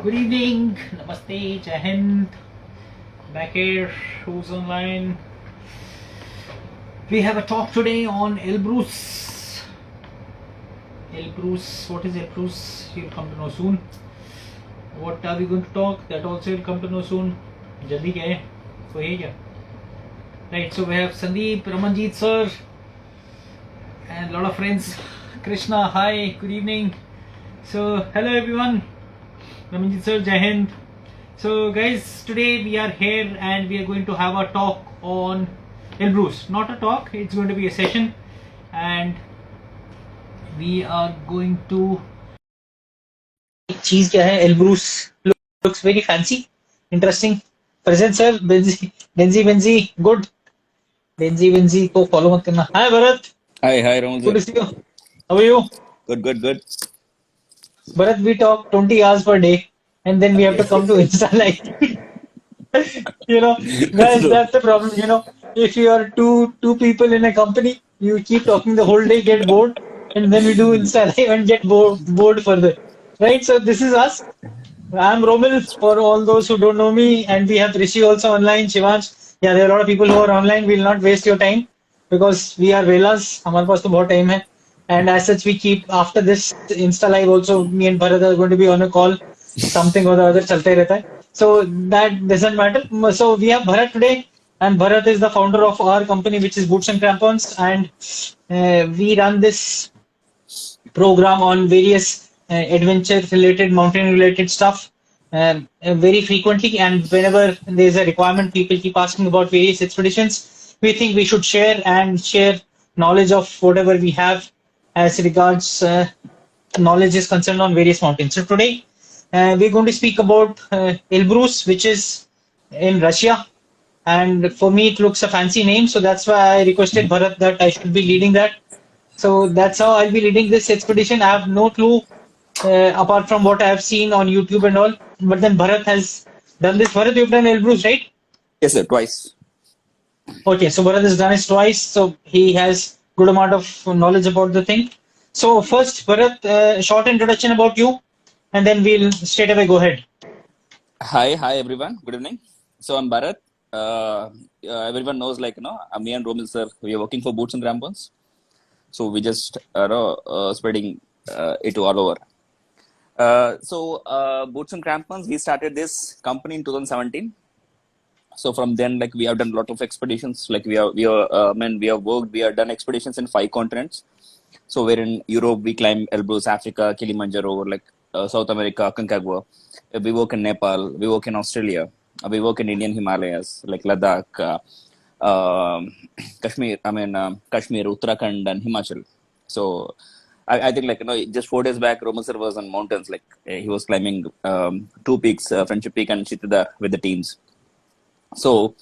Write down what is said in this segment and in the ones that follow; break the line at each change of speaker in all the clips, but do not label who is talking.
Good evening, Namaste, Jai Hind. Back here, who's online? We have a talk today on Elbrus. Elbrus, what is Elbrus? You'll come to know soon. What are we going to talk? That also you'll come to know soon. Jaldi kya hai? Koi hai kya? Right, so we have Sandeep, Ramanjeet sir, and a lot of friends. Krishna, hi, good evening. So, hello everyone. Ramanjeet sir, Jai Hind. So guys, today we are here and we are going to have a talk on Elbrus. Not a talk, it's going to be a session, and we are going to चीज क्या है Elbrus looks very fancy, interesting. Present sir, Benzi, good. Benzi को follow मत करना. Hi Bharat.
Hi, Raman
Good
sir.
to see you. How are you?
Good.
Bharat, we talk 20 hours per day and then we have to come to Insta Live. Guys,
True.
that's the problem. If you are two people in a company, you keep talking the whole day, get bored, and then we do Insta Live and get bored further. Right? So this is us. I'm Romil for all those who don't know me, and we have Rishi also online, Shivansh. Yeah, there are a lot of people who are online. We'll not waste your time because we are Velas. हमारे पास तो बहुत time है. And as such, we keep after this Insta Live also. Me and Bharat are going to be on a call. Something or the other चलता ही रहता है. So that doesn't matter. So we have Bharat today, and Bharat is the founder of our company, which is Boots and Crampons, and we run this program on various adventure related, mountain related stuff very frequently. And whenever there's a requirement, people keep asking about various expeditions. We think we should share knowledge of whatever we have as regards knowledge is concerned on various mountains. So today we're going to speak about Elbrus, which is in Russia. And for me, it looks a fancy name, so that's why I requested Bharat that I should be leading that. So that's how I'll be leading this expedition. I have no clue apart from what I have seen on YouTube and all. But then Bharat has done this. Bharat, you've done Elbrus, right?
Yes, sir, twice.
Okay, so Bharat has done it twice, so he has good amount of knowledge about the thing. So first, Bharat, short introduction about you, and then we'll straight away go ahead.
Hi everyone. Good evening. So I'm Bharat. Everyone knows, me and Romil sir, we are working for Boots and Crampons. So we just spreading it all over. Boots and Crampons, we started this company in 2017. So from then, we have done a lot of expeditions. We have done expeditions in 5 continents. So we're in Europe, we climb Elbrus, Africa, Kilimanjaro, South America, Aconcagua. We work in Nepal, we work in Australia, we work in Indian Himalayas, like Ladakh, Kashmir, Kashmir, Uttarakhand, and Himachal. So I think just 4 days back, Roman sir was on mountains. He was climbing 2 peaks, Friendship Peak and Chitradar with the teams. So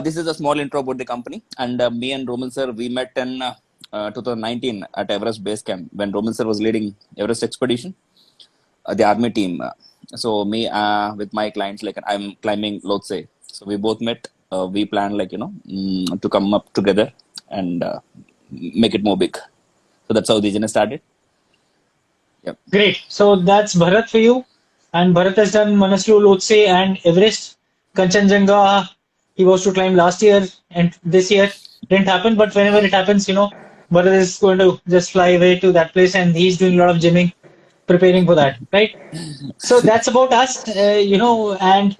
this is a small intro about the company. And me and Roman sir, we met in 2019 at Everest Base Camp when Roman sir was leading Everest expedition, the army team. So me with my clients, I'm climbing Lhotse. So we both met. We planned to come up together and make it more big. So that's how the journey started. Yep.
Great. So that's Bharat for you. And Bharat has done Manaslu, Lhotse, and Everest. Kanchenjunga, he was to climb last year, and this year didn't happen. But whenever it happens, Bharat is going to just fly away to that place, and he's doing a lot of gymming, preparing for that, right? So that's about us, and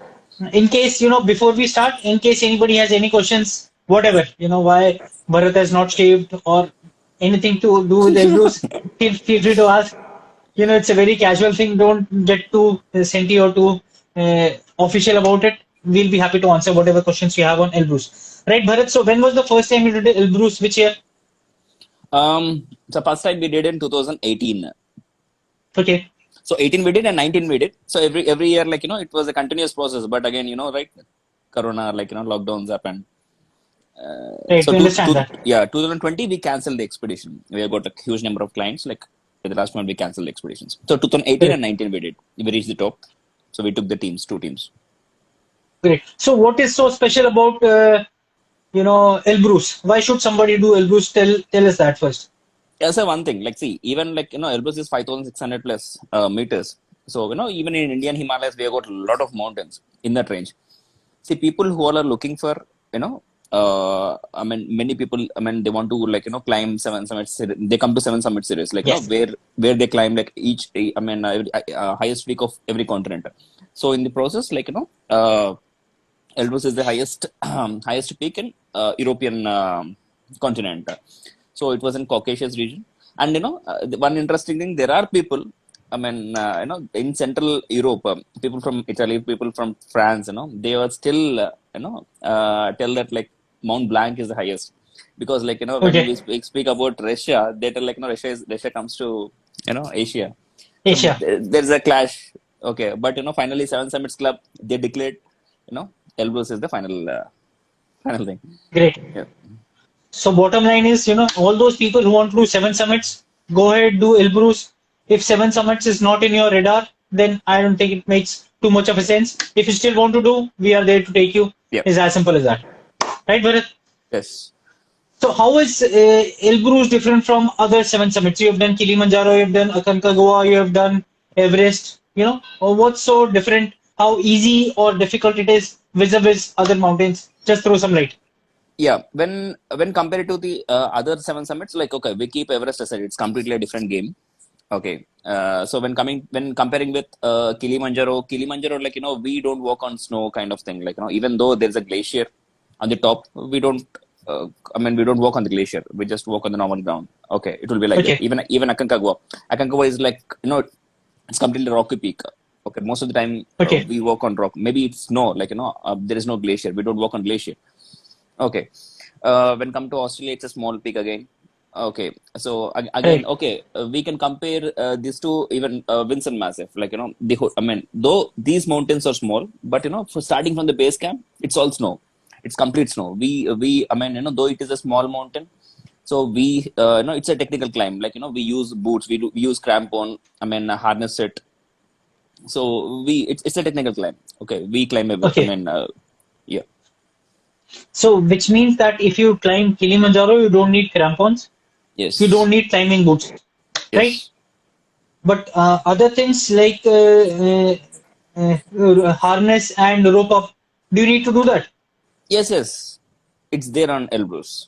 in case, before we start, in case anybody has any questions, whatever, why Bharat has not shaved or anything to do with Elbrus, feel free to ask. It's a very casual thing. Don't get too senti or too official about it. We'll be happy to answer whatever questions you have on Elbrus. Right, Bharat? So when was the first time you did Elbrus? Which year?
So first time we did in 2018.
Okay.
So 18 we did and 19 we did. So every year, it was a continuous process. But again, right, Corona, lockdowns happened.
Right, we understand that.
Yeah, 2020 we canceled the expedition. We have got a huge number of clients. The last one we canceled the expeditions. So 2018 and 19 we did. We reached the top. So we took the teams, 2 teams.
Great. So what is so special about Elbrus? Why should somebody do Elbrus? Tell us that first.
Yeah, so one thing, see, even Elbrus is 5,600 plus meters. So even in Indian Himalayas, we have got a lot of mountains in that range. See, people who all are looking for, you know, I mean, many people, I mean, they want to climb seven summits. They come to seven summit series,
Yes.
where they climb like each, I mean, highest peak of every continent. So in the process, Elbrus is the highest highest peak in European continent. So it was in Caucasus region, and one interesting thing, there are people. I mean, in Central Europe, people from Italy, people from France, they are still, tell that like Mount Blanc is the highest, because when
Okay.
we speak about Russia, they tell Russia comes to Asia, so
Asia.
there's a clash. Okay, but finally Seven Summits Club, they declared, Elbrus is the final thing.
Great.
Yeah.
So bottom line is, all those people who want to do seven summits, go ahead, do Elbrus. If seven summits is not in your radar, then I don't think it makes too much of a sense. If you still want to do, we are there to take you.
Yeah.
It's as simple as that. Right, Bharat?
Yes.
So how is Elbrus different from other seven summits? You have done Kilimanjaro, you have done Aconcagua, you have done Everest. Or what's so different? How easy or difficult it is vis-a-vis other mountains? Just throw some light.
Yeah, when compared to the other seven summits, like okay, we keep Everest aside, it's completely a different game. Okay, so when comparing with Kilimanjaro, like we don't walk on snow kind of thing. Like even though there's a glacier on the top, we don't. I mean, we don't walk on the glacier. We just walk on the normal ground. Okay, it will be like that.
Okay.
Even Aconcagua is like it's completely rocky peak. Okay, most of the time
Okay.
we walk on rock. Maybe it's snow, like there is no glacier. We don't walk on glacier. Okay. When come to Australia, it's a small peak again. Okay. So again,
Right.
okay, we can compare these two, even Vincent Massif. Like I mean, though these mountains are small, but for starting from the base camp, it's all snow. It's complete snow. I mean, though it is a small mountain, so it's a technical climb. Like we use boots, we use crampon. I mean, harness it. So it's a technical climb. Okay, we climb. I
Okay.
mean, yeah.
So, which means that if you climb Kilimanjaro, you don't need crampons, you don't
Yes.
need climbing boots, right?
Yes.
But other things like harness and rope up, do you need to do that?
Yes, yes. It's there on Elbrus.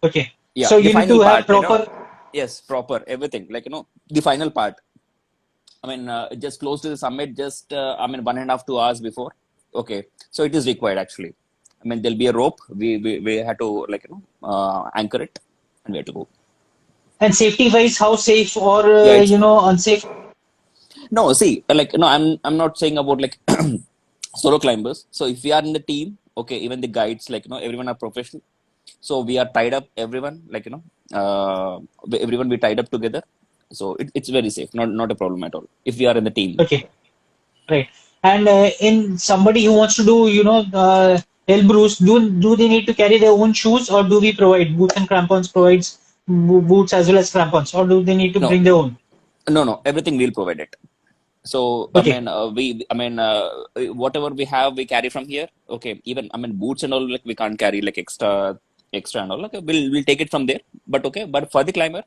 Okay.
Yeah,
So
the
you need
final
to have
part,
proper.
yes, proper, everything. Like, the final part. I mean, just close to the summit, just, I mean, 1.5, 2 hours before. Okay. So it is required actually. I mean, there'll be a rope. We had to, anchor it, and we had to go.
And safety wise, how safe or
Yeah, it's
unsafe?
no, see, no, I'm not saying about like solo climbers. So if we are in the team, okay, even the guides, everyone are professional. So we are tied up, everyone, everyone we tied up together. So it's very safe, not a problem at all. If we are in the team,
Okay. Right. And in somebody who wants to do, Elbrus, do they need to carry their own shoes, or do we provide boots and crampons provides boots as well as crampons, or do they need to
no,
bring their own?
no, everything we'll provide it. So I
Okay.
mean, I mean, whatever we have, we carry from here. Okay, even I mean, boots and all, like we can't carry like extra and all. Like we'll take it from there. But okay, but for the climber,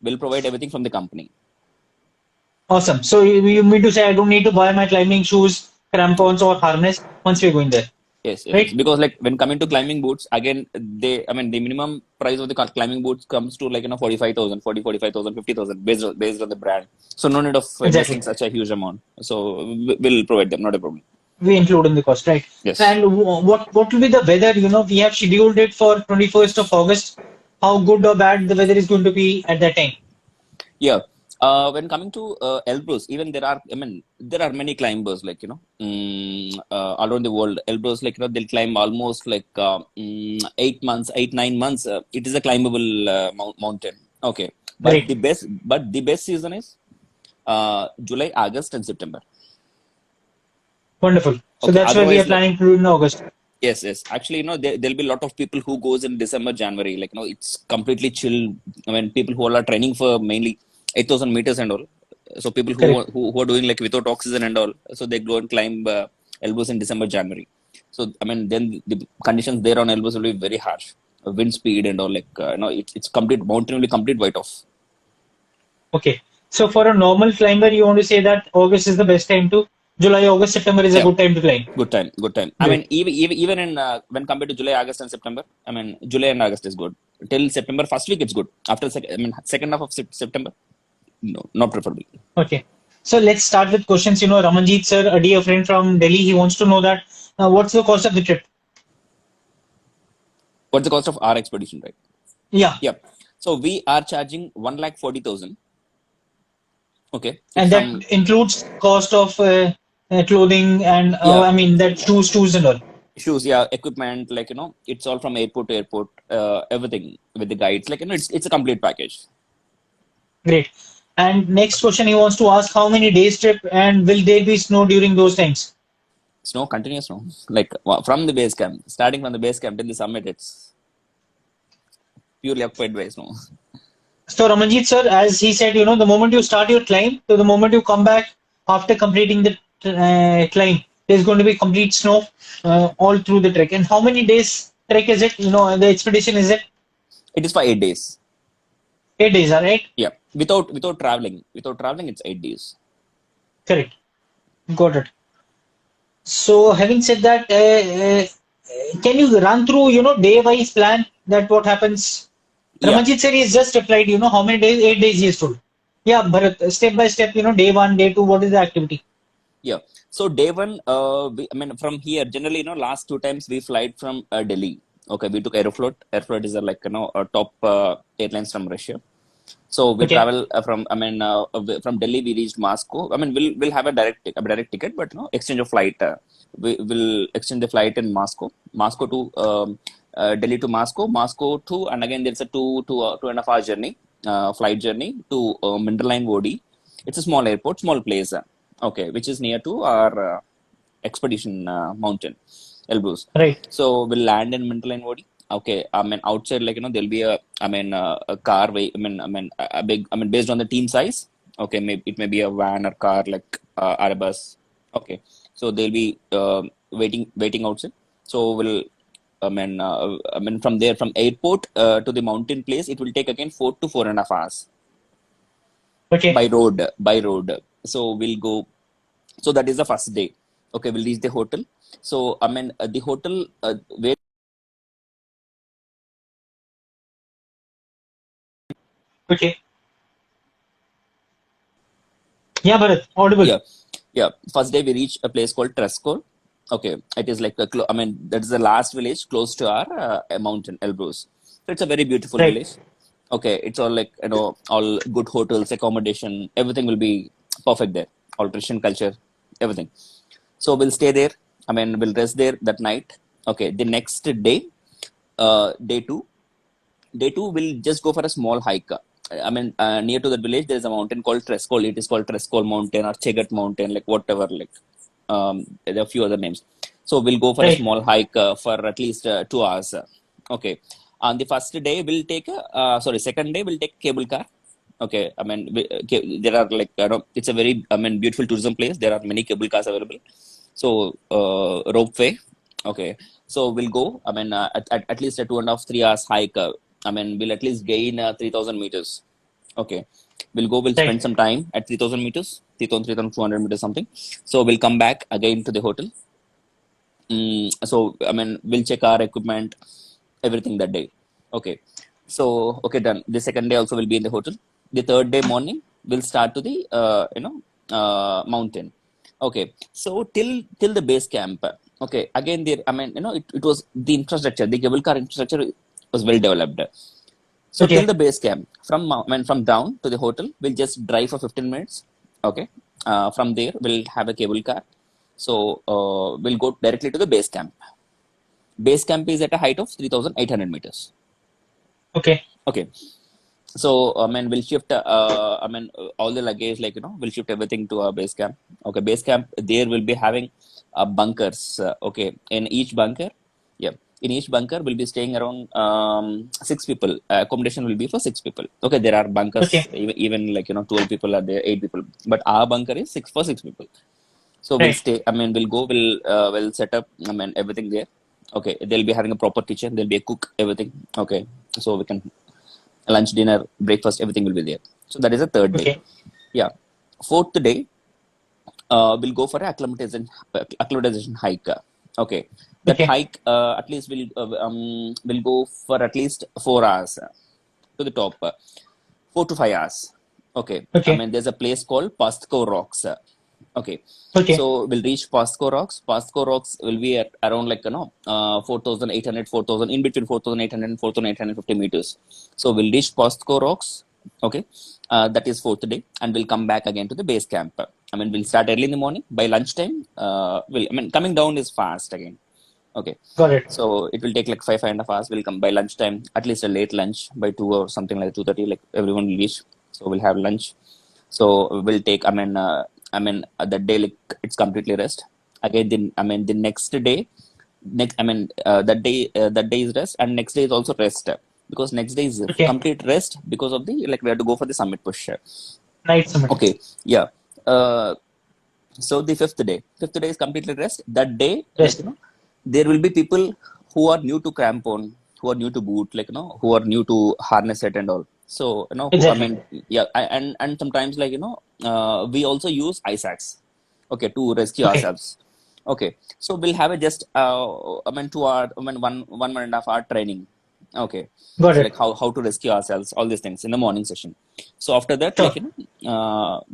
we'll provide everything from the company.
Awesome. So you mean to say I don't need to buy my climbing shoes, crampons, or harness once we're going there,
Yes.
right?
Because like when coming to climbing boots, again, I mean, the minimum price of the climbing boots comes to 45,000, 45,000, 50,000 based on the brand. So no need of investing
Exactly.
such a huge amount. So we'll provide them, not a problem.
We include in the cost, right?
Yes.
And what will be the weather? We have scheduled it for 21st of August. How good or bad the weather is going to be at that time?
Yeah. When coming to Elbrus, even there are, I mean, there are many climbers, all around the world. Elbrus, they'll climb almost 8 months, 8, 9 months. It is a climbable mountain. Okay.
Great.
But the best season is July, August, and September.
Wonderful. So
Okay.
that's where we are
Otherwise, like,
planning to do in August.
yes. Actually, there'll be a lot of people who goes in December, January. It's completely chill. I mean, people who are training for mainly 8,000 meters and all. So people
Correct.
who are doing like without oxygen and all. So they go and climb Elbrus in December, January. So I mean, then the conditions there on Elbrus will be very harsh. Wind speed and all. It's complete mountain will be complete white off.
Okay. So for a normal climber, you want to say that August is the best time to July, August, September is a
Yeah,
good time to climb.
good time, good time. I mean,
Great.
even in when compared to July, August, and September, I mean, July and August is good. Till September first week, it's good. After I mean, second half of September, no, not preferable.
Okay. So let's start with questions. Ramanjeet sir, a dear friend from Delhi, he wants to know that what's the cost of the trip?
What's the cost of our expedition, right?
Yeah.
Yep. So we are charging 1,40,000. Okay, it's
And that
some,
includes cost of clothing and
yeah,
I mean that shoes and all.
shoes, yeah, equipment, like it's all from airport to airport, everything with the guides, like it's a complete package.
Great. And next question he wants to ask how many days trip and will there be snow during those times?
Snow, continuous snow, like from the base camp, starting from the base camp till the summit, it's purely occupied by snow.
So Ramanjeet sir, as he said, the moment you start your climb to the moment you come back after completing the climb, there's going to be complete snow all through the trek. And how many days trek is it? The expedition is it
It is for 8 days.
8 days, all right?
Yeah, without traveling, it's 8 days.
Correct. Got it. So having said that, can you run through, day-wise plan that what happens?
Yeah,
Ramanjit sir is just replied, how many days? 8 days he is told. Yeah, Bharat, step by step, day one, day two, what is the activity?
yeah. So day one, I mean, from here, generally, last two times we flight from Delhi. Okay, we took Aeroflot. Aeroflot is like a top airlines from Russia. So we
Okay,
travel from Delhi we reached Moscow. I mean, we'll have a direct ticket, but exchange of flight. We will exchange the flight in Moscow to Delhi to Moscow to, and again there's a 2.5 hour journey, flight journey to Minderline Wadi. It's a small airport, small place. Okay, which is near to our expedition mountain, Elbrus.
right.
So we'll land in Minderline Wadi. Okay, I mean outside, like there'll be a car way. I mean a big. I mean based on the team size. Okay, maybe it may be a van or car like or a bus. Okay, so they'll be waiting outside. So we'll. I mean from there, from airport to the mountain place, it will take again 4 to 4.5 hours
Okay,
by road. So we'll go. So that is the first day. Okay, we'll reach the hotel. So I mean the hotel where.
okay. Yeah, Bharat, audible.
Yeah, yeah. First day we reach a place called Trescol. Okay, it is like I mean that is the last village close to our mountain Elbrus. So it's a very beautiful
Right.
village. Okay, it's all like all good hotels, accommodation, everything will be perfect there. All Christian culture, everything. So we'll stay there. I mean we'll rest there that night. Okay, the next day, day two. Day two, we'll just go for a small hike. I mean, near to that village, there's a mountain called Trescol. It is called Trescol Mountain or Chegat Mountain, like whatever. Like there are a few other names. So we'll go for a
Right.
small hike for at least 2 hours. Okay. On the first day, we'll take second day we'll take cable car. Okay. I mean, there are like it's a very beautiful tourism place. There are many cable cars available. So ropeway. Okay. So we'll go. I mean, at least a 2.5 3 hours hike. I mean, we'll at least gain 3,000 meters. Okay. We'll go, we'll spend
Right.
some time at 3,000 meters, 3,200 meters something. So we'll come back again to the hotel. So, I mean, we'll check our equipment, everything that day. Okay. So, okay, done. The second day also will be in the hotel. The third day morning, we'll start to the, mountain. Okay. So, till the base camp. Okay. Again, there, I mean, it was the infrastructure, the cable car infrastructure was well developed. So till
Okay.
the base camp, from down to the hotel, we'll just drive for 15 minutes. Okay. From there, we'll have a cable car. So we'll go directly to the base camp. Base camp is at a height of 3,800 meters.
Okay.
Okay. So I mean, we'll shift. All the luggage, like we'll shift everything to our base camp. Okay, base camp. There will be having bunkers. Okay, in each bunker, yeah, in each bunker we'll be staying around 6 people. Accommodation will be for 6 people. Okay, there are bunkers
Okay.
even like 12 people are there, 8 people, but our bunker is six for 6 people. So we'll
Right.
stay. I mean, we'll go. We'll set up. I mean, everything there. Okay, they'll be having a proper kitchen. There'll be a cook. Everything. Okay, so we can lunch, dinner, breakfast, everything will be there. So that is the third day.
Okay.
Yeah. Fourth day, we'll go for a acclimatization hike. Okay, that
Okay.
hike at least will go for at least 4 hours to the top, 4 to 5 hours. Okay, I
Okay.
mean there's a place called Pastco Rocks. Okay,
Okay.
so we'll reach Pasco Rocks. Pasco Rocks will be at around 4,800, 4,000, in between 4,800 and 4,850 meters. So we'll reach Pasco Rocks. Okay, that is fourth day, and we'll come back again to the base camp. I mean, we'll start early in the morning. By lunchtime, coming down is fast again. Okay,
Got it.
so it will take like 5.5 hours. We'll come by lunchtime, at least a late lunch by 2 or something like 2:30. Like everyone will reach, so we'll have lunch. So we'll take. That day like it's completely rest. Again, the next day, that day is rest, and next day is also rest because next day is
Okay.
complete rest because of the like we have to go for the summit push.
Night summit.
Okay, yeah. Uh, so the fifth day is completely rest. That day,
Rest.
there will be people who are new to crampon, who are new to boot, who are new to harness set and all. So who I
Exactly.
mean, yeah, and sometimes we also use ice axe, okay, to rescue
Okay.
ourselves. Okay, so we'll have a just 2 hour, 1.5 hour training. Okay,
Got
so
it.
like how to rescue ourselves, all these things in the morning session. So after that,
Sure.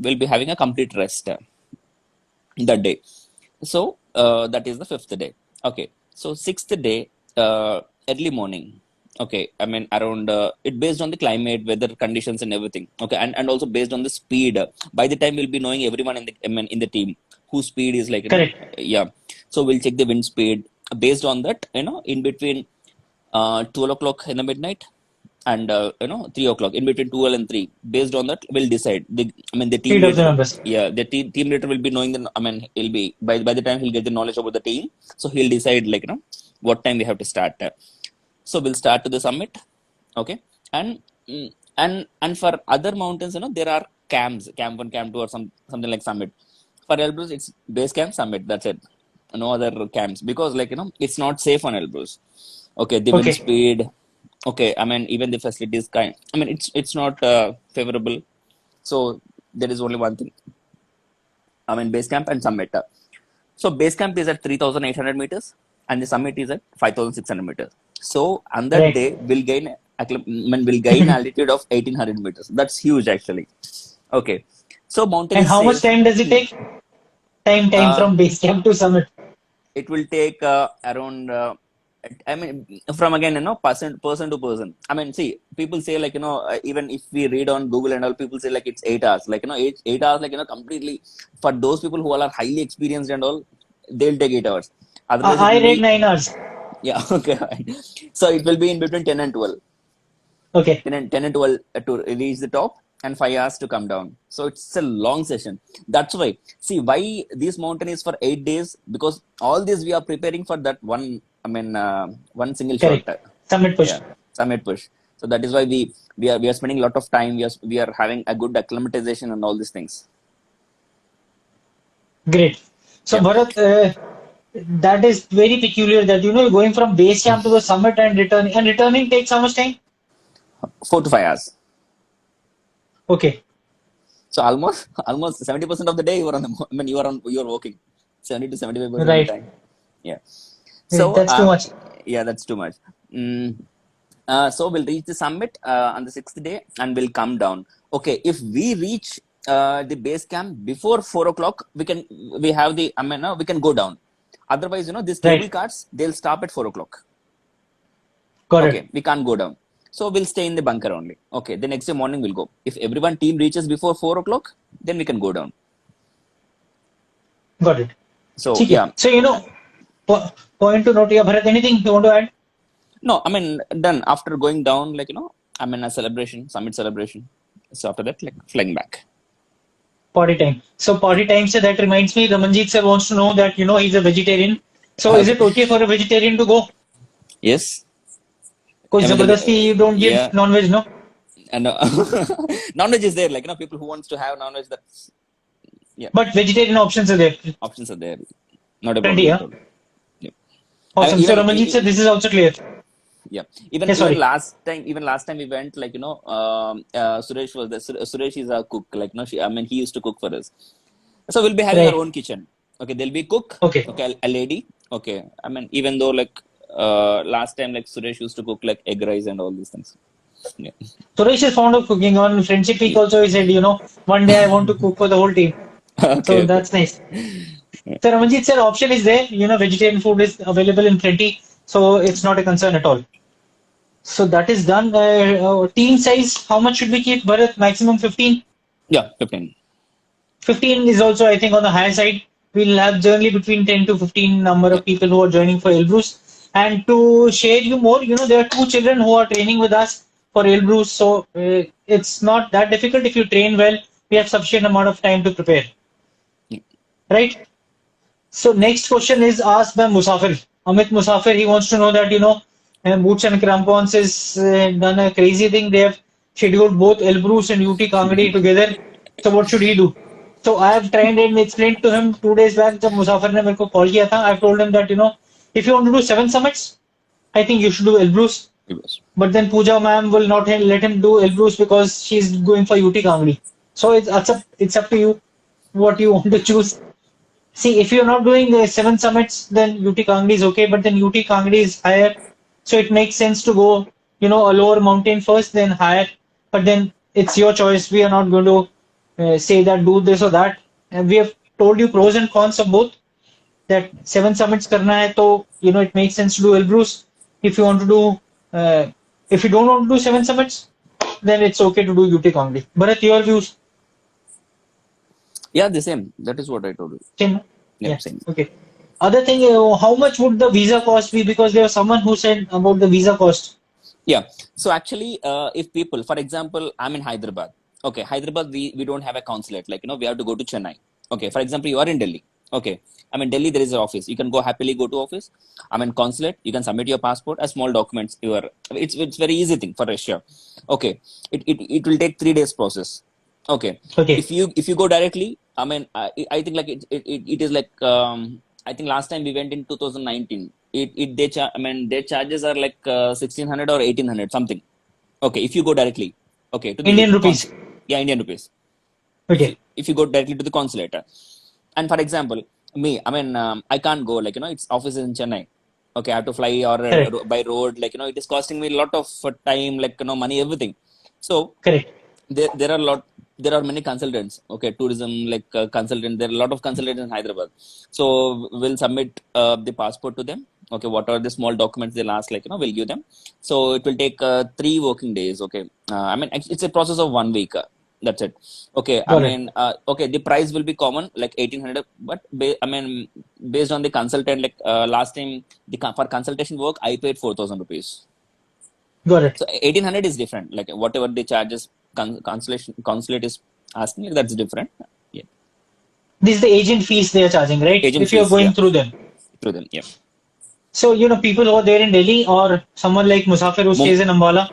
we'll be having a complete rest that day. So that is the fifth day. Okay. So sixth day, early morning. Okay. I mean around it based on the climate, weather conditions, and everything. Okay, and also based on the speed. By the time we'll be knowing everyone in the team whose speed is
Correct.
yeah. So we'll check the wind speed based on that. In between 12 o'clock in the midnight and 3 o'clock, in between 12 and 3, based on that we'll decide the team
Speed of the
leader.
numbers.
Yeah, the team leader will be knowing he'll be by the time he'll get the knowledge about the team, so he'll decide what time we have to start. So we'll start to the summit. Okay, and and for other mountains, there are camps, camp 1, camp 2, or something like summit. For Elbrus it's base camp, summit, that's it. No other camps, because it's not safe on Elbrus. Okay, the wind
Okay.
speed. Okay, I mean even the facilities it's not favorable. So there is only one thing, base camp and summit. So base camp is at 3,800 meters and the summit is at 5,600 meters. So on that
Right.
day we'll gain altitude of 1,800 meters. That's huge actually. Okay, so mountain
And
is
how much
safe.
time does it take? Time
uh,
from base camp to summit.
it will take around I mean from again person to person. I mean, see, people say even if we read on Google and all, people say like it's 8 hours, 8 hours, completely. For those people who are highly experienced and all, they'll take 8 hours. Otherwise it
I
will be,
read 9 hours.
yeah. Okay, right. So it will be in between 10 and 12.
Okay.
10 and 12 to reach the top, and 5 hours to come down. So it's a long session. That's why, see, why this mountain is for 8 days, because all this we are preparing for that one. One single shot.
Correct. Summit push.
Yeah, summit push. So that is why we are spending a lot of time. We are having a good acclimatization and all these things.
Great. So
Yeah,
Bharat, that is very peculiar that going from base camp to the summit and returning takes how much time?
4 to 5 hours.
Okay.
So almost 70% of the day you are on the you are working 70 to 75% of the
Right.
time. Yeah. So
That's too much.
yeah, that's too much. Mm, so we'll reach the summit on the sixth day and we'll come down. Okay, if we reach the base camp before 4 o'clock, we have the we can go down. Otherwise, these cable
Right.
cars, they'll stop at 4 o'clock.
Got
Okay,
it.
we can't go down. So we'll stay in the bunker only. Okay, the next day morning we'll go. If everyone team reaches before 4 o'clock, then we can go down.
Got it.
So
ठीक है.
yeah,
So point to note here, Bharat. Anything you want to add?
no, then after going down, a celebration, summit celebration. So after that, flying back.
Potty time. So potty time. So that reminds me, Ramanjit sir wants to know that he's a vegetarian. So is it
Okay.
okay for a vegetarian to go?
Yes.
कोई जबरदस्ती you don't give
Yeah,
non-veg, no?
and non-veg is there. People who wants to have non-veg, that's, yeah,
But vegetarian options are there.
options are there. Not a
Plenty,
problem at
huh?
all. Yeah.
Awesome. So
Even
Ramanjit sir, this is also clear.
Yeah. Even
Yeah, sorry.
even last time we went, like, Suresh was there. Suresh is a cook. Like, no, I mean, he used to cook for us. So we'll be having our
Right.
own kitchen. Okay, there'll be cook.
Okay.
Okay, a lady. Okay, I mean, even though, like, last time, like, Suresh used to cook like egg rice and all these things. Yeah.
Suresh is fond of cooking. On Friendship Week
Yeah.
also he said, one day I want to cook for the whole team.
Okay,
So
okay.
that's nice. So Ramanjit sir, option is there. Vegetarian food is available in plenty. So it's not a concern at all. So that is done. Team size, how much should we keep? Bharat, maximum 15.
Yeah, 15.
15 is also, I think, on the higher side. We'll have generally between 10 to 15 number
Yeah.
of people who are joining for Elbrus. And to share you more, there are two children who are training with us for Elbrus. So it's not that difficult if you train well. We have sufficient amount of time to prepare,
Yeah.
right? So next question is asked by Musafir. Amit Musafir, he wants to know that, Boots and Crampons has done a crazy thing. They have scheduled both Elbrus and UT Kangadi together. So what should he do? So I have tried and explained to him 2 days back. जब मुसाफिर ने मेरे को call किया था, I've told him that, if you want to do 7 summits, I think you should do Elbrus.
It was.
But then Pooja ma'am will not let him do Elbrus because she's going for UT Kangadi. So it's up to you what you want to choose. See, if you're not doing the 7 summits, then UT Kangdi is okay, but then UT Kangdi is higher. So it makes sense to go, a lower mountain first, then higher. But then it's your choice. We are not going to say that do this or that. And we have told you pros and cons of both. That 7 summits karna hai, to, it makes sense to do Elbrus. If you want to do, if you don't want to do 7 summits, then it's okay to do UT Kangdi. Bharat, your views?
Yeah, the same. That is what I told you.
Same.
Yeah,
Yeah.
same.
Okay. Other thing, how much would the visa cost be? Because there was someone who said about the visa cost.
Yeah. So actually, if people, for example, I'm in Hyderabad. Okay, Hyderabad, we don't have a consulate. Like, we have to go to Chennai. Okay, for example, you are in Delhi. Okay, I'm in Delhi. There is an office. You can go happily go to office. I'm in consulate. You can submit your passport as small documents. It's very easy thing for Russia. Okay, it will take 3 days process. Okay,
Okay.
if you go directly, I mean, I think like it is like I think last time we went in 2019. I mean, their charges are like 1600 or 1800 something. Okay, if you go directly, okay, to the
Indian rupees.
yeah, Indian rupees.
Okay.
If you go directly to the consulate, and for example, me, I mean, I can't go, like, its office is in Chennai. Okay, I have to fly or
Correct.
by road, like, it is costing me a lot of time, like, money, everything. So
Correct.
there are many consultants, okay, tourism, like, consultant, there are a lot of consultants in Hyderabad. So we'll submit the passport to them. Okay, what are the small documents they'll ask, like, we'll give them. So it will take 3 working days. Okay, I mean, it's a process of 1 week. That's it. Okay, I
Got it.
mean, okay, the price will be common, like 1800, but I mean, based on the consultant, like, last time for consultation work I paid 4000 rupees.
Got it.
So 1800 is different. Like, whatever the charges consulate is asking, that's different. Yeah,
This is the agent fees they are charging, right?
agent
If you're
fees.
going
Yeah,
through them.
through them. Yeah,
So, people who are there in Delhi or someone like Musafir who
Mum-
stays in Ambala.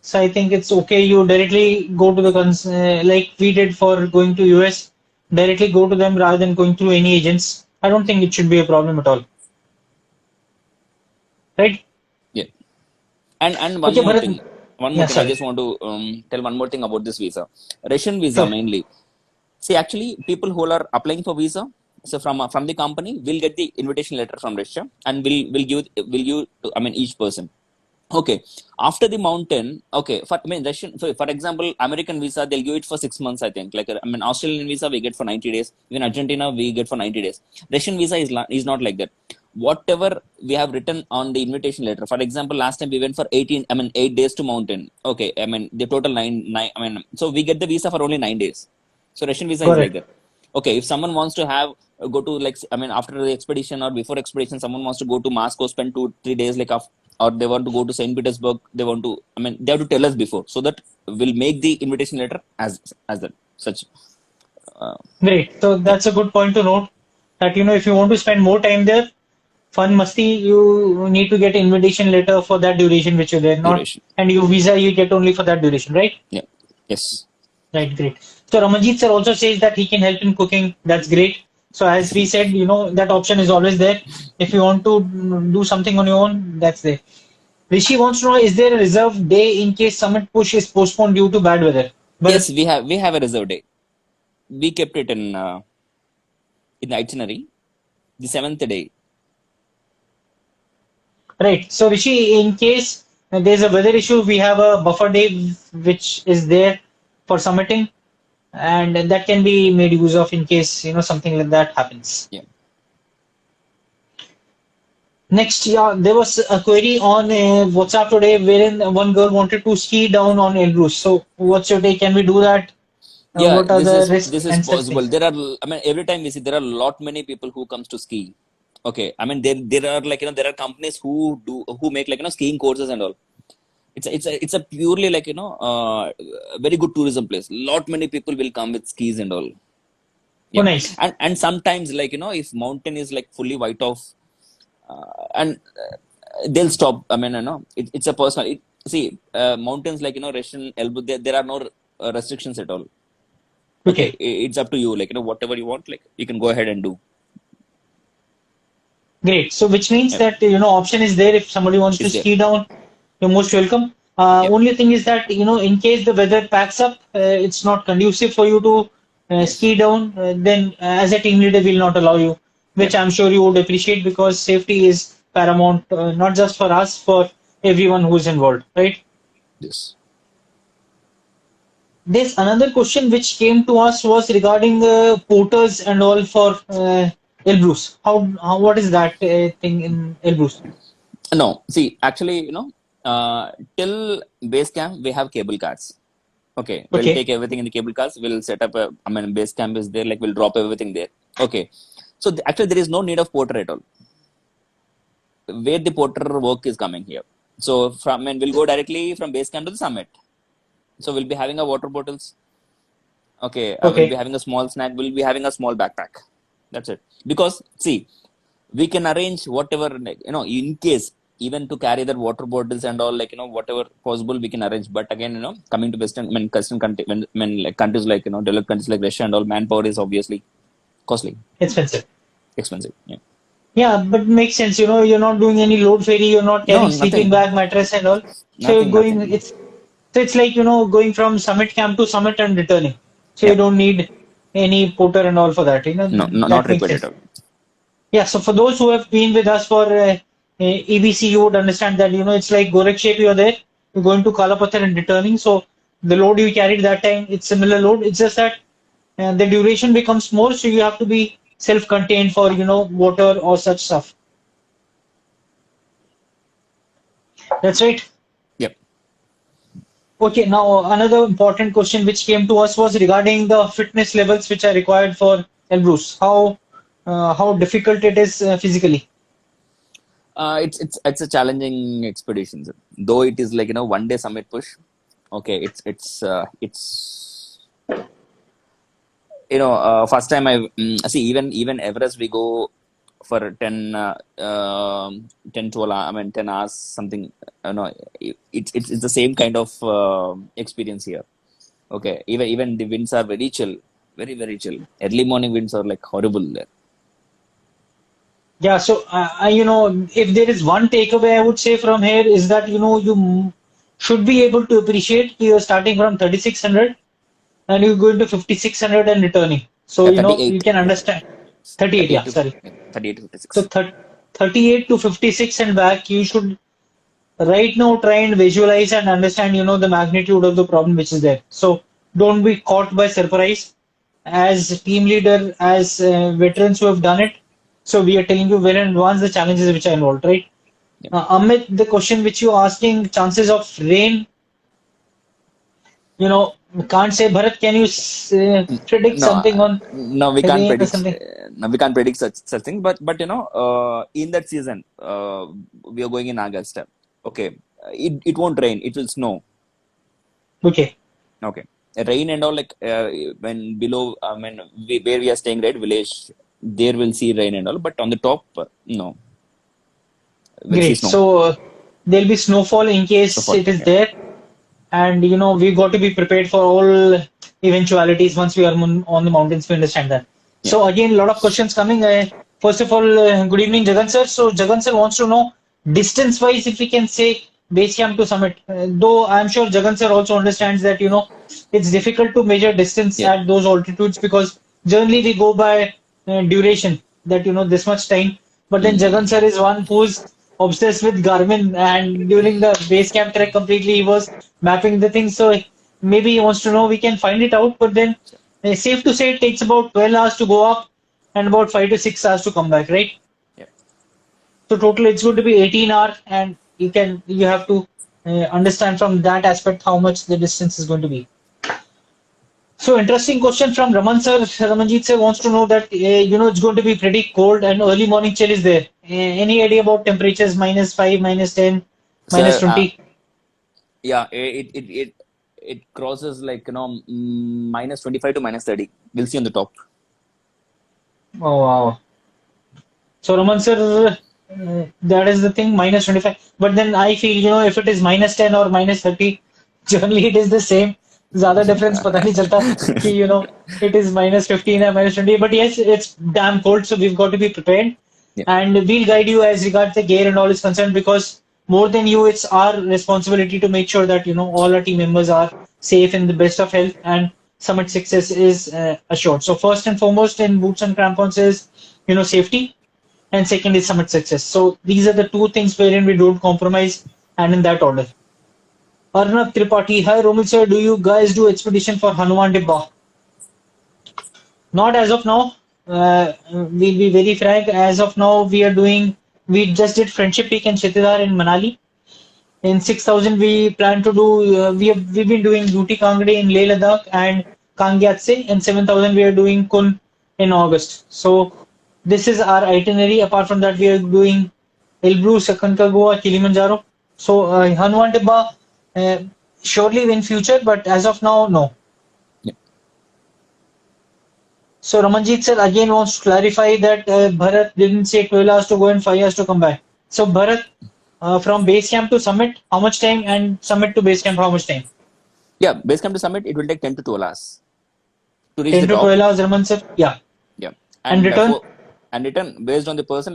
So I think it's okay. You directly go to the like we did for going to US. Directly go to them rather than going through any agents. I don't think it should be a problem at all. Right?
yeah. And one
Okay,
more
Bharat.
thing. One more
Yeah,
thing. I
sorry.
just want to tell one more thing about this visa. Russian visa
Sure.
mainly. See, actually, people who are applying for visa, so from the company, will get the invitation letter from Russia, and will give to, I mean, each person. Okay, after the mountain, okay, I mean, Russian, for example, American visa, they'll give it for 6 months, I think. Like, I mean, Australian visa we get for 90 days. Even Argentina we get for 90 days. Russian visa is not like that. Whatever we have written on the invitation letter, for example, last time we went for 18, I mean, 8 days to mountain. Okay, I mean, the total nine, I mean, so we get the visa for only 9 days. So Russian visa is
Got
like
it.
that. Okay, if someone wants to have go to, like, I mean, after the expedition or before expedition, someone wants to go to Moscow, spend 2-3 days, like, or they want to go to Saint Petersburg, they want to, I mean, they have to tell us before, so that we'll make the invitation letter as that such. Uh,
Great. So
yeah,
that's a good point to note that, if you want to spend more time there, fun musty, you need to get invitation letter for that duration which you're there, not,
duration.
and your visa you get only for that duration, right?
Yeah. Yes.
Right, great. So Ramanjit sir also says that he can help in cooking. That's great. So as we said, that option is always there. If you want to do something on your own, that's there. Rishi wants to know, is there a reserve day in case summit push is postponed due to bad weather?
Yes,
But
we have a reserve day. We kept it in the itinerary. The seventh day.
right. So Rishi, in case there's a weather issue, we have a buffer day which is there for summiting, and that can be made use of in case something like that happens.
Yeah.
Next, yeah, there was a query on WhatsApp today wherein one girl wanted to ski down on Elbrus. So, what's your take? Can we do that?
Yeah,
What are
this
the
is
risks
this is
and such
possible.
things?
There are, I mean, every time we see there are a lot many people who comes to ski. Okay, I mean there are like there are companies who make like skiing courses and all. It's a purely like very good tourism place. Lot many people will come with skis and all.
Oh,
Yeah,
nice.
and sometimes like if mountain is like fully white off, and they'll stop. I mean it's a personal. See, mountains like Russian elbow. There are no restrictions at all. Okay,
Okay,
it's up to you. Like whatever you want, like you can go ahead and do.
great. So, which means
Yep,
that option is there if somebody wants to
is there.
ski down, you're most welcome.
Yep,
Only thing is that in case the weather packs up, it's not conducive for you to
yes,
ski down. Then, as a team leader, will not allow you, which
yep,
I'm sure you would appreciate because safety is paramount, not just for us, for everyone who's involved, right?
yes.
There's another question which came to us was regarding porters and all for Elbrus. How what is that thing in Elbrus?
No, see, actually, till base camp we have cable cars. Okay, we'll
Okay,
take everything in the cable cars. We'll set up a. I mean, base camp is there. Like we'll drop everything there. Okay, so actually there is no need of porter at all. Where the porter work is coming here. So from and we'll go directly from base camp to the summit. So we'll be having a water bottles. Okay, we'll be
okay,
having a small snack. We'll be having a small backpack. That's it. Because see, we can arrange whatever like, in case even to carry the water bottles and all like whatever possible we can arrange. But again, coming to Western, I mean, Western country, when like countries like developed countries like Russia and all, manpower is obviously costly,
expensive.
expensive. Yeah.
Yeah, but makes sense. You're not doing any load ferry. You're not
No,
carrying sleeping
nothing,
bag, mattress, and all. So you're
nothing,
going.
nothing.
It's like going from summit camp to summit and returning. So you
Yeah.
don't need any porter and all for that.
No, no, not
That makes
required at
sense.
all.
Yeah, so for those who have been with us for EBC, you would understand that it's like Gorakshep, you're there, you're going to Kalapathar and returning. So the load you carried that time, it's similar load. It's just that the duration becomes more, so you have to be self-contained for water or such stuff. That's right.
Yep.
Okay, now another important question which came to us was regarding the fitness levels which are required for Elbrus. How difficult it is physically.
It's a challenging expedition, sir. Though it is like 1 day summit push. Okay, it's first time I see even Everest we go for 10 12 I mean 10 hours something. No, it's the same kind of experience here. Okay, even the winds are very chill, very very chill. Early morning winds are like horrible there.
Yeah, so if there is one takeaway I would say from here is that should be able to appreciate you're starting from 3600 and you're going to 5600 and returning. So
Yeah,
you
38,
can understand 38.
38
Yeah,
to
sorry.
38 to
So
56.
38 to 56 and back, you should right now try and visualize and understand the magnitude of the problem which is there. So don't be caught by surprise as team leader, as veterans who have done it. So we are telling you well in advance the challenges which are involved, right?
Yeah.
Amit, the question which you're asking, chances of rain, can't say. Bharat, can you predict
No,
something on
no, we can't
rain or
predict.
something?
No, we can't predict such thing. But in that season, we are going in August. Okay, it won't rain. It will snow.
Okay.
Okay, rain and all like when below. I mean, where we are staying, right, village. There will see rain and all. But on the top, no, we'll see
Great.
snow.
So there'll be snowfall in case
Snowfall.
it is
Yeah,
there. And we've got to be prepared for all eventualities once we are on the mountains. We understand that.
yeah.
So again, a lot of questions coming. First of all, good evening, Jagan sir. So Jagan sir wants to know distance-wise, if we can say base camp to summit. Though I'm sure Jagan sir also understands that it's difficult to measure distance
Yeah.
at those altitudes because generally we go by duration, that this much time. But then Jagan sir is one who's obsessed with Garmin, and during the base camp trek completely he was mapping the thing. So maybe he wants to know. We can find it out, but then safe to say it takes about 12 hours to go up and about 5 to 6 hours to come back, right?
Yeah.
So total it's going to be 18 hours, and you have to understand from that aspect how much the distance is going to be. So interesting question from Raman sir. Ramanjit sir wants to know that it's going to be pretty cold and early morning chill is there. Any idea about temperatures? -5, -10,
So
-20?
yeah, it crosses like -25 to -30. We'll see on the top.
Oh wow. So Raman sir, that is the thing, -25. But then I feel, if it is -10 or -30, generally it is the same. ज़्यादा difference पता नहीं चलता कि, it is -15 or -20. But yes, it's damn cold, so we've got to be prepared.
Yeah.
And we'll guide you as regards the gear and all is concerned, because more than you, it's our responsibility to make sure that, all our team members are safe in the best of health and summit success is assured. So first and foremost in boots and crampons is, safety, and second is summit success. So these are the two things wherein we don't compromise, and in that order. Arnab Tripathi, hi Romil sir, do you guys do expedition for Hanuman Dibba? Not as of now. We'll be very frank. As of now, we just did Friendship Peak and Shetidar in Manali. In 6,000, we plan to do, we've been doing Duty Kangri in Leh Ladakh and Kangyatse. In 7,000, we are doing Kun in August. So this is our itinerary. Apart from that, we are doing Elbrus, Aconcagua, Kilimanjaro. So Hanuman Dibba, surely in future, but as of now, no.
Yeah.
So Ramanjit sir again wants to clarify that Bharat didn't say 12 hours to go and 5 hours to come back. So Bharat, from base camp to summit, how much time? And summit to base camp, how much time?
Yeah, base camp to summit, it will take 10 to 12 hours to reach
10
the
to
top.
12 hours, Raman sir? Yeah.
Yeah.
And return?
And return based on the person,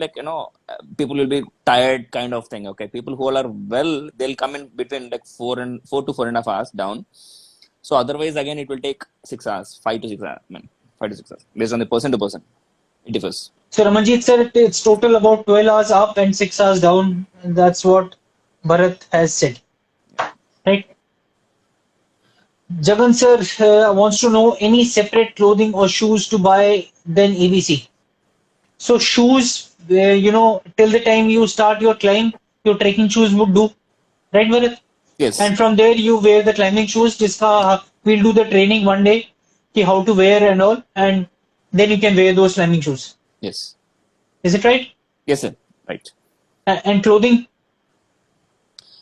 people will be tired kind of thing. Okay. People who all are well, they'll come in between like 4 to 4.5 hours down. So otherwise, again, it will take 6 hours, 5 to 6 hours, 5 to 6 hours based on the person to person. It differs.
So Ramanjit sir, it's total about 12 hours up and 6 hours down. That's what Bharat has said. Right? Jagan sir wants to know any separate clothing or shoes to buy than ABC. So shoes, till the time you start your climb, your trekking shoes would do. Right, Bharat?
Yes.
And from there you wear the climbing shoes. We'll do the training one day, how to wear and all, and then you can wear those climbing shoes.
Yes.
Is it right?
Yes, sir. Right.
And clothing?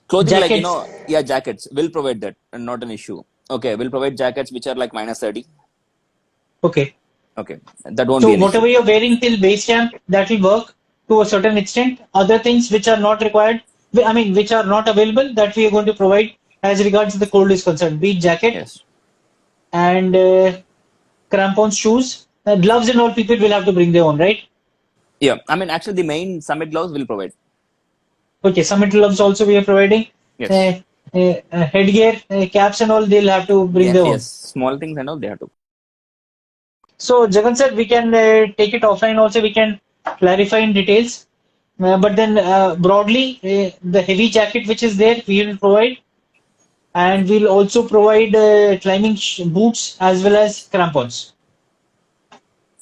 Clothing,
Jackets.
jackets. We'll provide that, and not an issue. Okay, we'll provide jackets which are like -30.
Okay.
Okay, that won't
So
be an
whatever
issue.
you're wearing till base camp, that will work to a certain extent. Other things which are not required, which are not available, that we are going to provide as regards the cold is concerned. Be it jacket
Yes.
and crampons, shoes, gloves and all. People will have to bring their own, right?
Yeah, actually, the main summit gloves will provide.
Okay, summit gloves also we are providing.
Yes.
Headgear, caps and all, they'll have to bring their own.
Yes, small things and all they have to.
So Jagan sir, we can take it offline also. We can clarify in details. But then broadly, the heavy jacket which is there, we will provide. And we'll also provide climbing boots as well as crampons.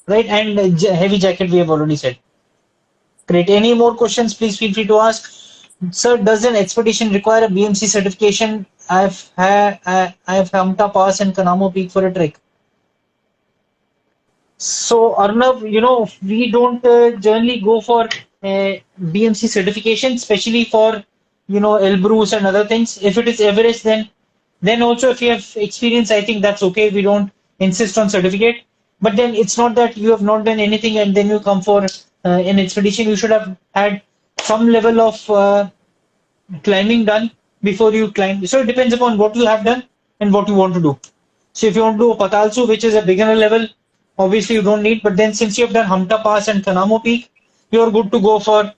Right? And heavy jacket we have already said. Great. Any more questions, please feel free to ask. Sir, does an expedition require a BMC certification? I've Hamta Pass and Kanamo Peak for a trek. So Arnav, we don't generally go for BMC certification, especially for Elbrus and other things. If it is Everest, then also if you have experience, I think that's okay. We don't insist on certificate. But then it's not that you have not done anything and then you come for an expedition. You should have had some level of climbing done before you climb. So it depends upon what you have done and what you want to do. So if you want to do a Patalsu, which is a beginner level, obviously you don't need. But then since you have done Hamta Pass and Kanamo Peak, you're good to go for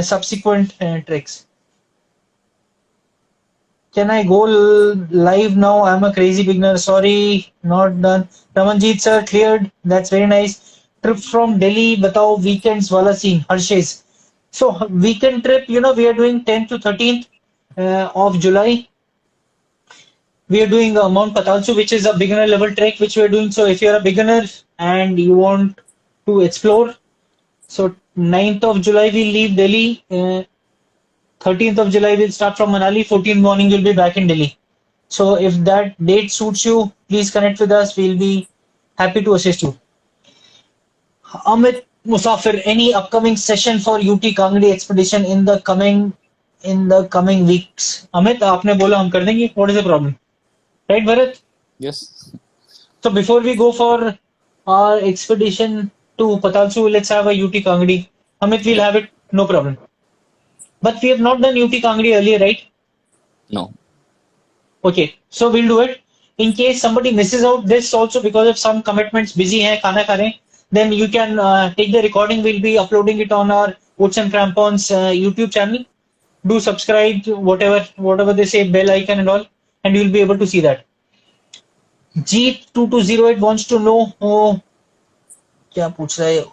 subsequent treks. Can I go live now? I'm a crazy beginner. Sorry, not done. Ramanjeet sir cleared. That's very nice. Trip from Delhi. Batao weekends wala scene. Harshes. So weekend trip. We are doing 10th to 13th of July. We are doing Mount Patalsu, which is a beginner level trek, which we are doing. So if you're a beginner and you want to explore, so 9th of July we'll leave Delhi. 13th of July we'll start from Manali. 14th morning we'll be back in Delhi. So if that date suits you, please connect with us. We'll be happy to assist you. Amit Musafir, any upcoming session for UT Kangadi expedition in the coming weeks? Amit, आपने बोला हम कर देंगे. What is the problem? Right, Bharat?
Yes.
So before we go for our expedition to Patalsu, let's have a UT Kangadi. Amit, we'll
Yeah.
have it, no problem. But we have not done UT Kangadi earlier, right?
No.
Okay, so we'll do it. In case somebody misses out this also because of some commitments, busy hai, khana kha rahe, then you can take the recording. We'll be uploading it on our Oats and Crampons YouTube channel. Do subscribe, whatever they say, bell icon and all, and you'll be able to see that. Jeet2208 wants to know, क्या पूछ रहा है?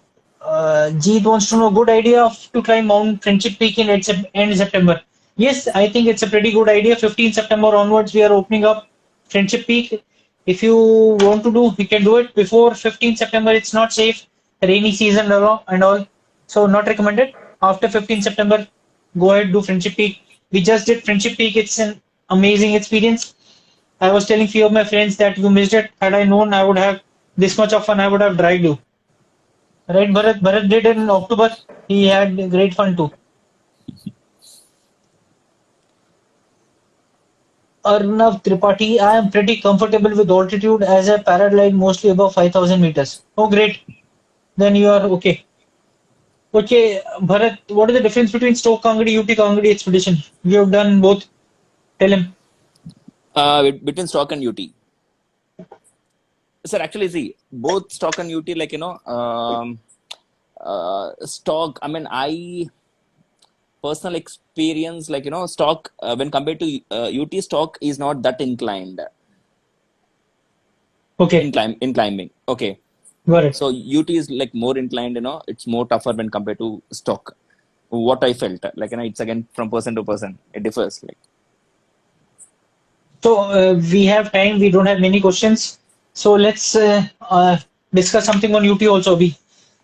Jeet wants to know good idea to climb Mount Friendship Peak in end September. Yes, I think it's a pretty good idea. 15 September onwards, we are opening up Friendship Peak. If you want to do, we can do it before 15 September. It's not safe, rainy season and all, so not recommended. After 15 September, go ahead, do Friendship Peak. We just did Friendship Peak. It's an amazing experience. I was telling few of my friends that you missed it. Had I known I would have this much of fun, I would have dragged you. Right, Bharat? Bharat did it in October. He had great fun too. Arnav Tripathi, I am pretty comfortable with altitude as I paraglide mostly above 5,000 meters. Oh, great. Then you are okay. Okay, Bharat, what is the difference between Stoke Kangadi, UT Kangadi expedition? You have done both. Tell him.
Between Stock and UT. Sir, actually, see, both Stock and UT, like, Stock, I mean, I personal experience, like, Stock, when compared to UT, Stock is not that inclined
Okay,
in climbing. Okay.
got it.
So UT is like more inclined, it's more tougher when compared to Stock. What I felt, like, it's again from person to person, it differs. Like,
So we have time. We don't have many questions. So let's discuss something on UT also.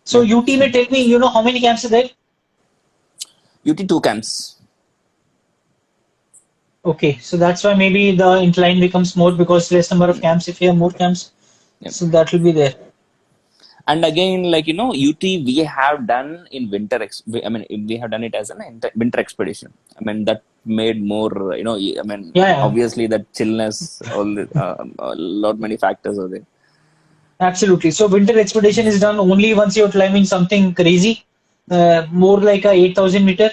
So
yeah.
UT may tell me, how many camps are there?
UT 2 camps.
Okay, so that's why maybe the incline becomes more because less number of camps. If you have more camps,
Yeah.
so that will be there.
And again, like, UT we have done in winter. I mean, we have done it as an winter expedition. I mean, that made more. I mean,
Yeah, yeah,
obviously that chillness, all the, a lot many factors are there.
absolutely. So winter expedition is done only once you're climbing something crazy, more like a 8,000 meter.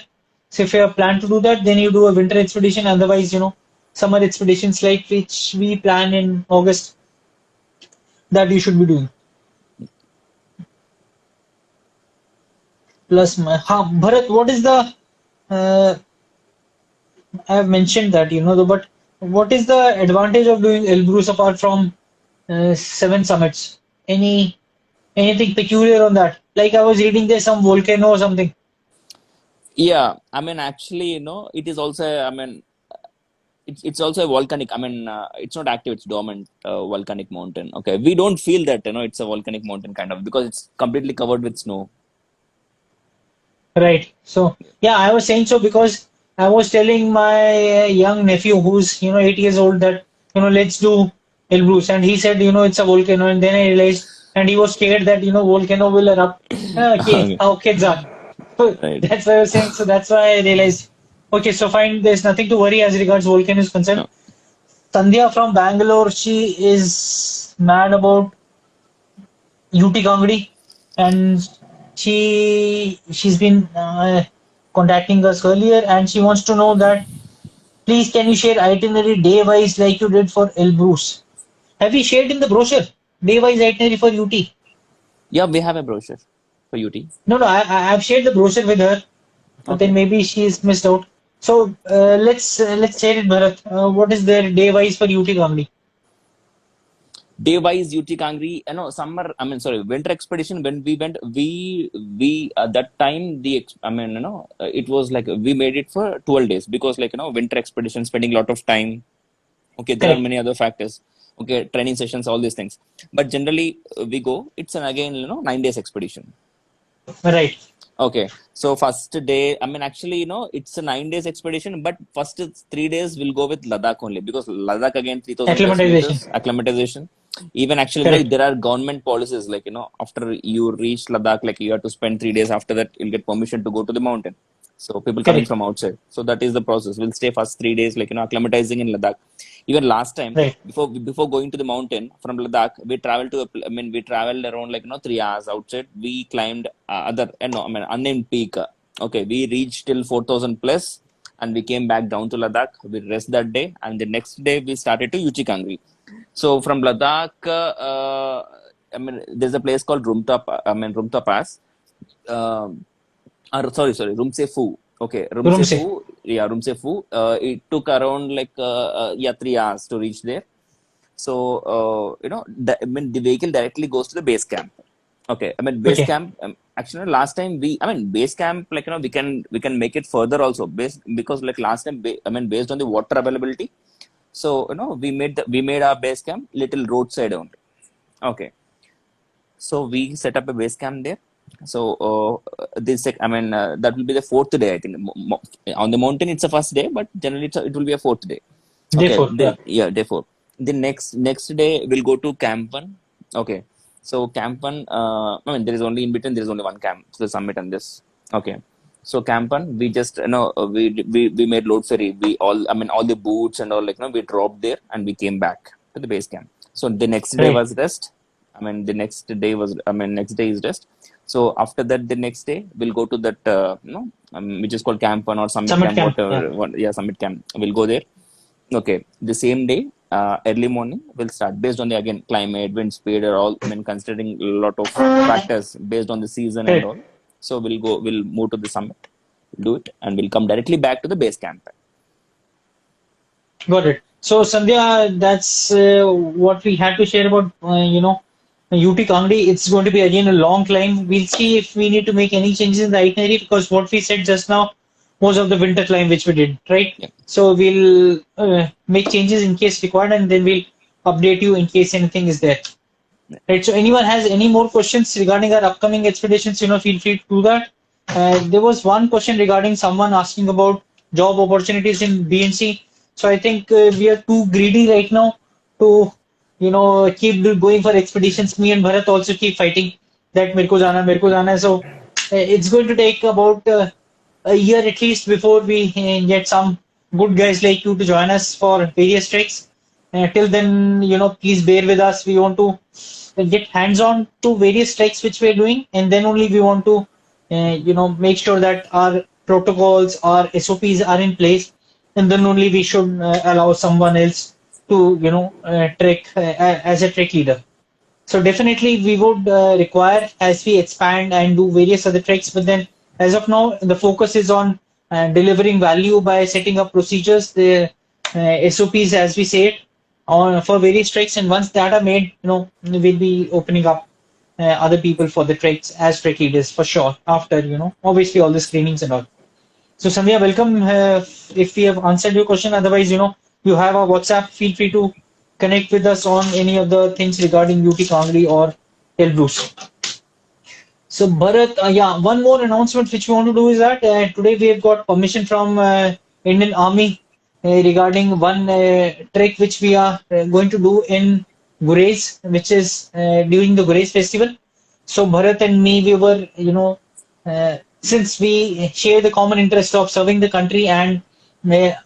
So if you have planned to do that, then you do a winter expedition. Otherwise, summer expeditions like which we plan in August, that you should be doing. Plus, Bharat, what is the? Uh, I have mentioned that but what is the advantage of doing Elbrus apart from seven summits? Anything peculiar on that? Like I was reading there's some volcano or something.
Yeah, I mean, actually, it is also. I mean, it's also a volcanic. I mean, it's not active; it's dormant volcanic mountain. Okay, we don't feel that it's a volcanic mountain kind of because it's completely covered with snow.
Right. So yeah, I was saying so because I was telling my young nephew who's 8 years old that let's do Elbrus, and he said it's a volcano, and then I realized, and he was scared that volcano will erupt. Okay,
Okay,
how kids are. So
right.
that's why I was saying. So that's why I realized. Okay, so fine. There's nothing to worry as regards volcano is concerned.
No.
Sandhya from Bangalore, she is mad about UT Kangadi, and she's been contacting us earlier, and she wants to know that please can you share itinerary day wise like you did for Elbrus? Have you shared in the brochure day wise itinerary for UT?
Yeah, we have a brochure for UT.
No, I've shared the brochure with her, but then
Okay.
maybe she's missed out. So let's share it, Bharat. What is there day wise for UT Gandhi?
Day wise, UT Kangri, summer, I mean, sorry, winter expedition. When we went, we at that time, I mean, it was like we made it for 12 days because, like, winter expedition, spending a lot of time. Okay, there are
Correct.
many other factors. Okay, training sessions, all these things. But generally, we go, it's an again, 9 days expedition.
Right.
Okay, so first day, I mean, actually, it's a 9 days expedition, but first 3 days we'll go with Ladakh only because Ladakh again 3,000 plus
Acclimatization.
meters acclimatization. Even actually,
Correct.
there are government policies like after you reach Ladakh, like you have to spend 3 days. After that, you'll get permission to go to the mountain. So people coming
Correct.
from outside. So that is the process. We'll stay first 3 days, like acclimatizing in Ladakh. Even last time,
Right.
before going to the mountain from Ladakh, we traveled to I mean we traveled around like 3 hours outside. We climbed other no, I mean unnamed peak. Okay, we reached till 4,000 plus, and we came back down to Ladakh. We rest that day, and the next day we started to UT Kangri. So from Ladakh, I mean there's a place called Rumta. I mean Rumta Pass. Sorry, Rumsefu. Okay,
Room
Rumsefu.
safe.
Yeah, Rumsefu. It took around like 3 hours to reach there. So I mean the vehicle directly goes to the base camp. Okay, I mean base
Okay.
camp. Actually, last time I mean base camp, like we can make it further also, based because like last time, I mean based on the water availability. So we made our base camp little roadside only. Okay, so we set up a base camp there. So I mean that will be the fourth day, I think. On the mountain, it's the first day, but generally it will be a fourth day.
Day
Okay,
four. Yeah.
yeah, day four. The next day we'll go to Camp One. Okay, so Camp One. I mean there is only in between. There is only one camp to the summit and this. Okay, so Camp One, we just we made load ferry. We all, I mean all the boots and all, like we dropped there and we came back to the base camp. So the next day
Right.
was rest. I mean, next day is rest. So after that, the next day we'll go to that, which is called Camp One or Summit
Summit
Camp,
camp. Yeah.
whatever. Yeah, Summit Camp. We'll go there. Okay. The same day, early morning, we'll start based on the again climate, wind speed, or all. I mean, considering a lot of factors based on the season and
Correct.
all. So we'll move to the summit, do it, and we'll come directly back to the base camp.
Got it. So Sandhya, that's what we had to share about UT Kangdi. It's going to be again a long climb. We'll see if we need to make any changes in the itinerary because what we said just now was of the winter climb which we did, right?
Yeah.
So we'll make changes in case required, and then we'll update you in case anything is there. Right. So anyone has any more questions regarding our upcoming expeditions, feel free to do that. There was one question regarding someone asking about job opportunities in BNC. So I think we are too greedy right now to, keep going for expeditions. Me and Bharat also keep fighting that मेरे को जाना है. So it's going to take about a year at least before we get some good guys like you to join us for various treks. Till then, please bear with us. We want to get hands on to various treks which we're doing, and then only we want to, make sure that our protocols, our SOPs are in place, and then only we should allow someone else to, trek as a trek leader. So definitely we would require as we expand and do various other treks. But then as of now, the focus is on delivering value by setting up procedures, the SOPs as we say it, on for various treks. And once that are made, we'll be opening up other people for the treks as trek leaders for sure. After obviously all the screenings and all. So Sandhya, welcome. If we have answered your question, otherwise, you have our WhatsApp. Feel free to connect with us on any of the things regarding UT Kangri or Elbrus. So Bharat, yeah, one more announcement which we want to do is that today we have got permission from Indian Army regarding one trek which we are going to do in Gurez, which is during the Gurez festival. So Bharat and me, we were, since we share the common interest of serving the country, and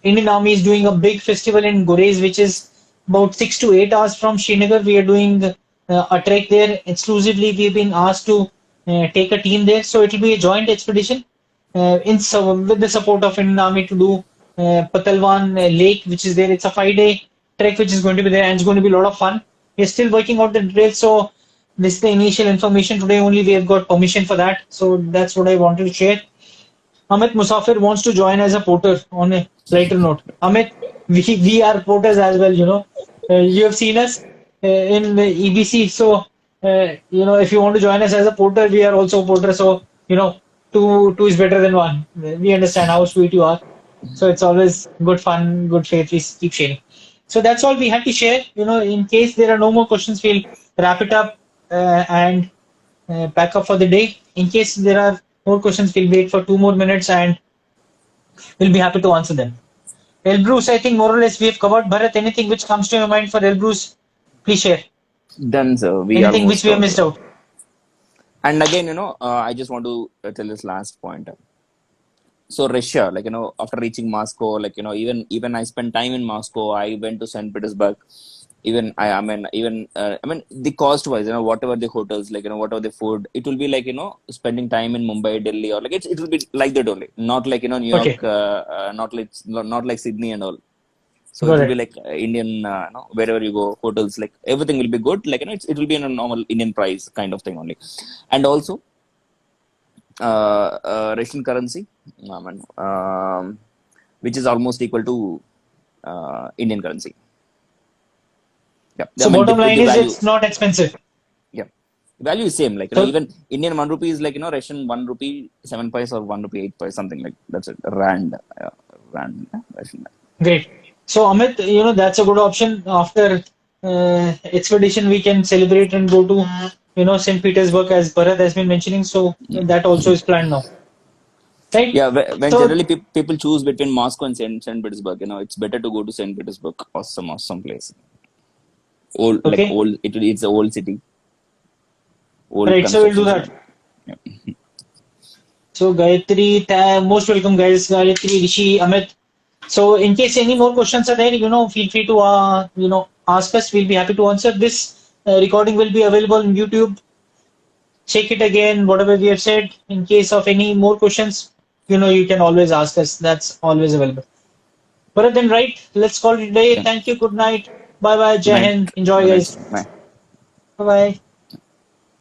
Indian Army is doing a big festival in Gurez, which is about 6 to 8 hours from Srinagar. We are doing a trek there exclusively. We've been asked to take a team there, so it will be a joint expedition with the support of Indian Army to do Patalwan Lake, which is there. It's a 5 day trek which is going to be there, and it's going to be a lot of fun. We're still working out the details, so this is the initial information. Today only we have got permission for that, so that's what I wanted to share. Amit Musafir wants to join as a porter on a lighter note. Amit, we are porters as well, you know. You have seen us in the EBC. So, you know, if you want to join us as a porter, we are also a porter. So, you know, two is better than one. We understand how sweet you are. So it's always good fun, good faith. We keep sharing. So that's all we had to share. You know, in case there are no more questions, we'll wrap it up and pack up for the day. In case there are more questions, we'll wait for 2 more minutes and we'll be happy to answer them. Elbrus, I think more or less we have covered. Bharat, anything which comes to your mind for Elbrus, please share.
Done, sir. We
Anything which
almost
we have
covered.
missed out.
And again, I just want to tell this last point. So Russia, like after reaching Moscow, like even I spent time in Moscow. I went to Saint Petersburg. Even I mean the cost wise, whatever the hotels, like whatever the food, it will be like spending time in Mumbai, Delhi, or like it will be like that only. Not like New
Okay,
York, not like Sydney and all. So it
got
will be
it.
like Indian, wherever you go, hotels, like everything will be good. Like it will be in a normal Indian price kind of thing only. And also Russian currency, I mean, which is almost equal to Indian currency. Yeah, I
So
mean
bottom line
the
is
value.
it's not expensive.
Yeah, value is same. Like
So
even Indian 1 rupee is like Russian 1 rupee 7 paise or 1 rupee 8 paise, something like that's it. Rand, rand, Russian.
great. So Amit, you know that's a good option. After expedition, we can celebrate and go to Saint Petersburg as Bharat has been mentioning. So that also is planned now, right?
Yeah, when
So
generally people choose between Moscow and Saint Petersburg, it's better to go to Saint Petersburg or some place. Old, like
okay,
old, it's an old city, old
right. So we'll do
constructions.
that. So Gayatri, most welcome guys. Gayatri, Rishi, Amit. So in case any more questions are there, feel free to ask us. We'll be happy to answer. This recording will be available on YouTube. Check it again. Whatever we have said. In case of any more questions, you can always ask us. That's always available. But then, right? Let's call it a day.
Yeah.
Thank you. Good night. Bye bye.
Good
Jai
night.
Hind. Enjoy,
Good night.
guys.
Bye.
Bye bye.